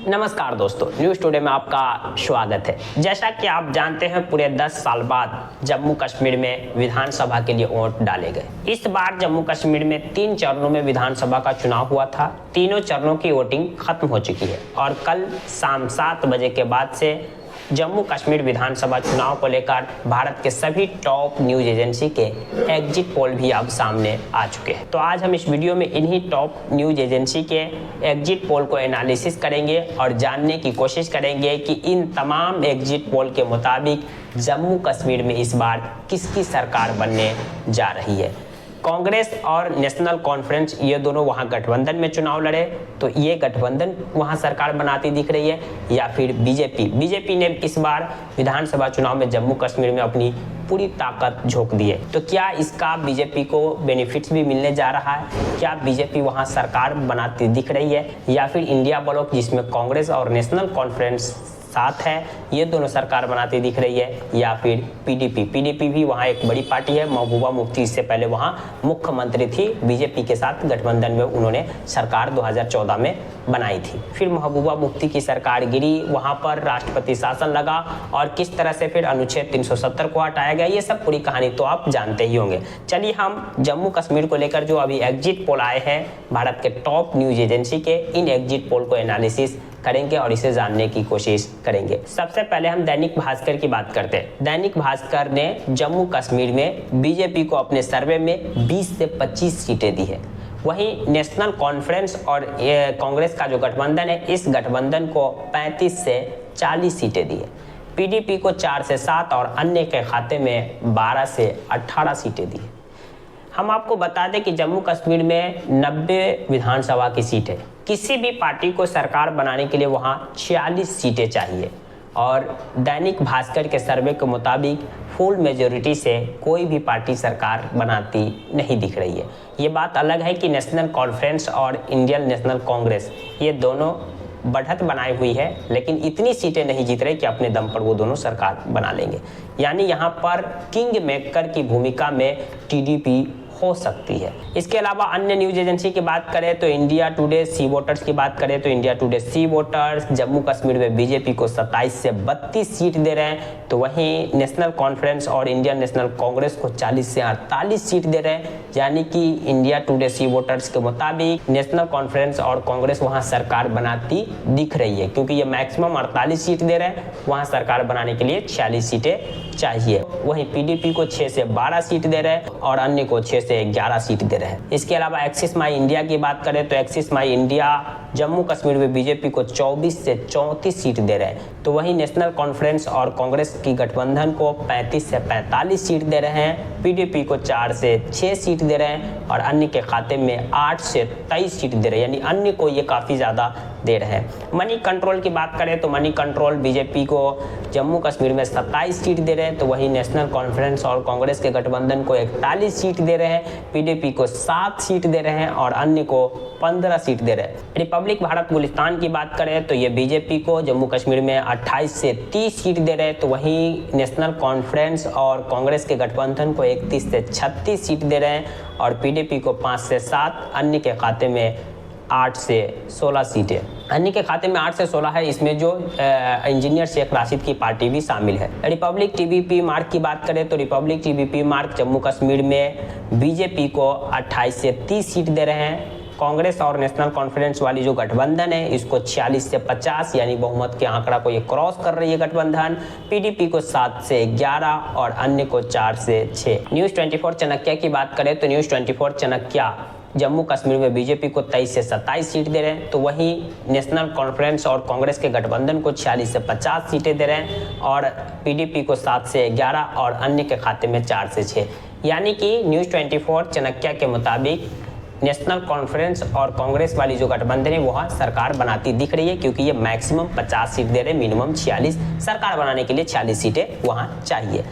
नमस्कार दोस्तों, news today में आपका स्वागत है। जैसा कि आप जानते हैं, पूरे 10 साल बाद जम्मू कश्मीर में विधानसभा के लिए वोट डाले गए। इस बार जम्मू कश्मीर में 3 चरणों में विधानसभा का चुनाव हुआ था। तीनों चरणों की वोटिंग खत्म हो चुकी है और कल शाम 7 बजे के बाद से जम्मू कश्मीर विधानसभा चुनाव को लेकर भारत के सभी टॉप न्यूज एजेंसी के एग्जिट पोल भी अब सामने आ चुके हैं। तो आज हम इस वीडियो में इन्हीं टॉप न्यूज एजेंसी के एग्जिट पोल को एनालिसिस करेंगे और जानने की कोशिश करेंगे कि इन तमाम एग्जिट पोल के मुताबिक जम्मू कश्मीर में इस बार किसकी सरकार बनने जा रही है। कांग्रेस और नेशनल कॉन्फ्रेंस ये दोनों वहाँ गठबंधन में चुनाव लड़े तो ये गठबंधन वहाँ सरकार बनाती दिख रही है, या फिर बीजेपी ने इस बार विधानसभा चुनाव में जम्मू कश्मीर में अपनी पूरी ताकत झोंक दी है। तो क्या इसका बीजेपी को बेनिफिट्स भी मिलने जा रहा है? क्या बीजेपी वहाँ सरकार बनाती दिख रही है, या फिर इंडिया ब्लॉक जिसमें कांग्रेस और नेशनल कॉन्फ्रेंस साथ है ये दोनों सरकार बनाती दिख रही है, या फिर पीडीपी भी वहाँ एक बड़ी पार्टी है। महबूबा मुफ्ती इससे पहले वहाँ मुख्यमंत्री थी, बीजेपी के साथ गठबंधन में उन्होंने सरकार 2014 में बनाई थी। फिर महबूबा मुफ्ती की सरकार गिरी, वहाँ पर राष्ट्रपति शासन लगा और किस तरह से फिर अनुच्छेद 370 को हटाया गया, ये सब पूरी कहानी तो आप जानते ही होंगे। चलिए हम जम्मू कश्मीर को लेकर जो अभी एग्जिट पोल आए हैं भारत के टॉप न्यूज एजेंसी के, इन एग्जिट पोल को एनालिसिस करेंगे और इसे जानने की कोशिश करेंगे। सबसे पहले हम दैनिक भास्कर की बात करते हैं। दैनिक भास्कर ने जम्मू कश्मीर में बीजेपी को अपने सर्वे में 20 से 25 सीटें दी है। वहीं नेशनल कॉन्फ्रेंस और कांग्रेस का जो गठबंधन है, इस गठबंधन को 35 से 40 सीटें दी है। पीडीपी को 4 से 7 और अन्य के खाते में 12 से 18 सीटें दी है। हम आपको बता दें कि जम्मू कश्मीर में 90 विधानसभा की सीट है। किसी भी पार्टी को सरकार बनाने के लिए वहाँ 46 सीटें चाहिए और दैनिक भास्कर के सर्वे के मुताबिक फुल मेजोरिटी से कोई भी पार्टी सरकार बनाती नहीं दिख रही है। ये बात अलग है कि नेशनल कॉन्फ्रेंस और इंडियन नेशनल कांग्रेस ये दोनों बढ़त बनाई हुई है, लेकिन इतनी सीटें नहीं जीत रहे कि अपने दम पर वो दोनों सरकार बना लेंगे। यानी यहाँ पर किंग मेकर की भूमिका में टीडीपी हो सकती है। इसके अलावा अन्य न्यूज एजेंसी की बात करें तो इंडिया टुडे सी वोटर्स की बात करें तो India Today C voters Jammu Kashmir में बीजेपी को 27 से 32 सीट दे रहे हैं, तो वहीं नेशनल कॉन्फ्रेंस और इंडियन नेशनल कांग्रेस को 40 से 48 सीट दे रहे हैं। यानी कि इंडिया टुडे सी वोटर्स के मुताबिक नेशनल कॉन्फ्रेंस और कांग्रेस वहां सरकार बनाती दिख रही है, क्योंकि ये मैक्सिमम 48 सीट दे रहे हैं, वहां सरकार बनाने के लिए 46 सीटें चाहिए। वहीं पीडीपी को 6 से 12 सीट दे रहे हैं और अन्य को 6 से 11 सीट दे रहे हैं। इसके अलावा एक्सिस माई इंडिया की बात करें तो एक्सिस माई इंडिया जम्मू कश्मीर में बीजेपी को 24 से 34 सीट दे रहे हैं, तो वहीं नेशनल कॉन्फ्रेंस और कांग्रेस की गठबंधन को 35 से 45 सीट दे रहे हैं। पीडीपी को 4 से 6 सीट दे रहे हैं और अन्य के खाते में 8 से 23 सीट दे रहे हैं, यानी अन्य को ये काफ़ी ज़्यादा दे रहे हैं। मनी कंट्रोल की बात करें तो मनी कंट्रोल बीजेपी को जम्मू कश्मीर में 27 सीट दे रहे हैं, तो वहीं नेशनल कॉन्फ्रेंस और कांग्रेस के गठबंधन को 41 सीट दे रहे हैं, पीडीपी को 7 सीट दे रहे हैं और अन्य को 15 सीट दे रहे हैं। रिपब्लिक भारत गुलिस्तान की बात करें तो ये बीजेपी को जम्मू कश्मीर में 28 से 30 सीट दे रहे हैं, तो वहीं नेशनल कॉन्फ्रेंस और कांग्रेस के गठबंधन को 31 से 36 सीट दे रहे हैं और पीडीपी को 5 से 7, अन्य के खाते में 8 से 16 सीटें। अन्य के खाते में 8 से 16 है, इसमें जो इंजीनियर शेख राशिद की पार्टी भी शामिल है। रिपब्लिक टीवीपी मार्क की बात करें तो Republic TVP mark Jammu Kashmir में बीजेपी को 28 से 30 सीट दे रहे हैं। कांग्रेस और नेशनल कॉन्फ्रेंस वाली जो गठबंधन है इसको 46 से 50 यानी बहुमत के आंकड़ा को ये क्रॉस कर रही है गठबंधन। पीडीपी को 7 से 11 और अन्य को 4 से 6। न्यूज़ 24 चाणक्य की बात करें तो न्यूज़ 24 चाणक्य जम्मू कश्मीर में बीजेपी को 23 से 27 सीट दे रहे हैं, तो वहीं नेशनल कॉन्फ्रेंस और कांग्रेस के गठबंधन को 46 से 50 सीटें दे रहे हैं और पीडीपी को 7 से 11 और अन्य के खाते में 4 से 6। यानी कि न्यूज़ 24 चाणक्य के मुताबिक नेशनल कॉन्फ्रेंस और कांग्रेस वाली जो गठबंधन है वहाँ सरकार बनाती दिख रही है, क्योंकि ये मैक्सिमम 50 सीट दे रहे हैं, मिनिमम 46, सरकार बनाने के लिए 46 सीटें वहाँ चाहिए।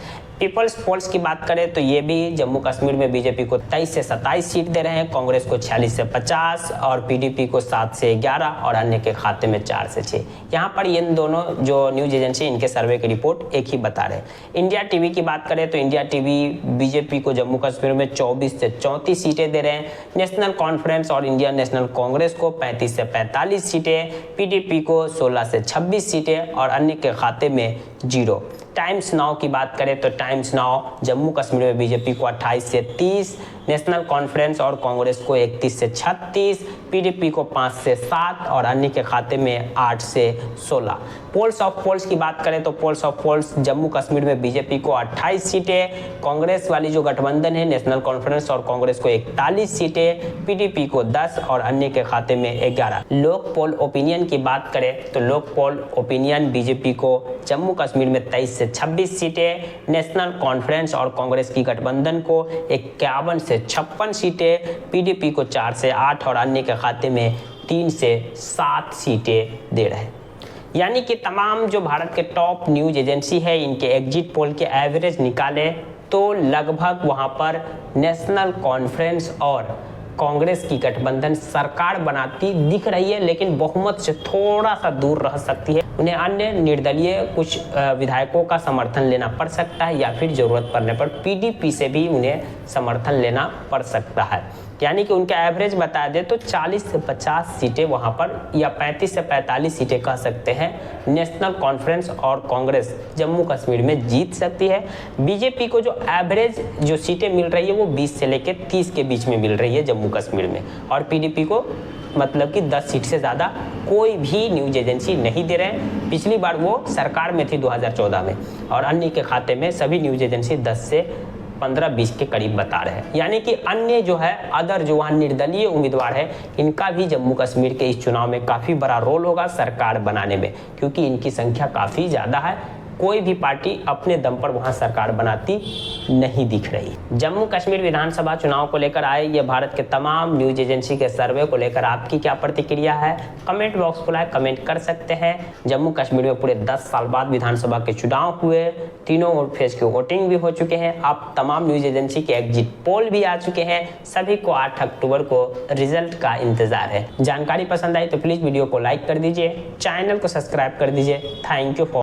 पीपल्स पोल्स की बात करें तो ये भी जम्मू कश्मीर में बीजेपी को 23 से 27 सीट दे रहे हैं, कांग्रेस को 46 से 50 और पीडीपी को 7 से 11 और अन्य के खाते में 4 से 6। यहाँ पर इन दोनों जो न्यूज एजेंसी इनके सर्वे की रिपोर्ट एक ही बता रहे हैं। इंडिया टीवी की बात करें तो इंडिया टीवी बीजेपी को जम्मू कश्मीर में 24 से 34 सीटें दे रहे हैं, नेशनल कॉन्फ्रेंस और इंडियन नेशनल कांग्रेस को 35 से 45 सीटें, पीडीपी को 16 से 26 सीटें और अन्य के खाते में 0। टाइम्स नाउ की बात करें तो टाइम्स नाउ जम्मू कश्मीर में बीजेपी को 28 से 30, नेशनल कॉन्फ्रेंस और कांग्रेस को 31 से 36, पीडीपी को 5 से 7 और अन्य के खाते में 8 से 16। पोल्स ऑफ पोल्स की बात करें तो polls of polls Jammu Kashmir में बीजेपी को 28 सीटें, कांग्रेस वाली जो गठबंधन है नेशनल कॉन्फ्रेंस और कांग्रेस को 41 सीटें, पीडीपी को 10 और अन्य के खाते में 11। लोक पोल ओपिनियन की बात करें तो लोक पोल ओपिनियन बीजेपी को जम्मू कश्मीर में 23 से 26 सीटें, नेशनल कॉन्फ्रेंस और कांग्रेस की गठबंधन को 51 से 56 सीटें, पीडीपी को 4 से 8 और अन्य के खाते में 3 से 7 सीटें दे रहे हैं। यानी कि तमाम जो भारत के टॉप न्यूज एजेंसी है इनके एग्जिट पोल के एवरेज निकाले तो लगभग वहां पर नेशनल कॉन्फ्रेंस और कांग्रेस की गठबंधन सरकार बनाती दिख रही है, लेकिन बहुमत से थोड़ा सा दूर रह सकती है। उन्हें अन्य निर्दलीय कुछ विधायकों का समर्थन लेना पड़ सकता है या फिर जरूरत पड़ने पर पीडीपी से भी उन्हें समर्थन लेना पड़ सकता है। यानी कि उनका एवरेज बता दे तो 40 से 50 सीटें वहां पर या 35 से 45 सीटें कह सकते हैं नेशनल कॉन्फ्रेंस और कांग्रेस जम्मू कश्मीर में जीत सकती है। बीजेपी को जो एवरेज जो सीटें मिल रही है वो 20 से लेकर 30 के बीच में मिल रही है जम्मू कश्मीर में, और पीडीपी को मतलब कि 10 सीट से ज़्यादा कोई भी न्यूज एजेंसी नहीं दे रहे हैं। पिछली बार वो सरकार में थी 2014 में और अन्य के खाते में सभी न्यूज एजेंसी 10 से 15-20 के करीब बता रहे हैं। यानी कि अन्य जो है अदर जो वहाँ निर्दलीय उम्मीदवार है इनका भी जम्मू कश्मीर के इस चुनाव में काफ़ी बड़ा रोल होगा सरकार बनाने में, क्योंकि इनकी संख्या काफ़ी ज़्यादा है। कोई भी पार्टी अपने दम पर वहां सरकार बनाती नहीं दिख रही। जम्मू कश्मीर विधानसभा चुनाव को लेकर आए ये भारत के तमाम न्यूज एजेंसी के सर्वे को लेकर आपकी क्या प्रतिक्रिया है, कमेंट बॉक्स खुला है, कमेंट कर सकते हैं। जम्मू कश्मीर में पूरे 10 साल बाद विधानसभा के चुनाव हुए, तीनों फेज की वोटिंग भी हो चुके हैं, अब तमाम न्यूज एजेंसी के एग्जिट पोल भी आ चुके हैं। सभी को 8 अक्टूबर को रिजल्ट का इंतजार है। जानकारी पसंद आई तो प्लीज वीडियो को लाइक कर दीजिए, चैनल को सब्सक्राइब कर दीजिए। Thank you for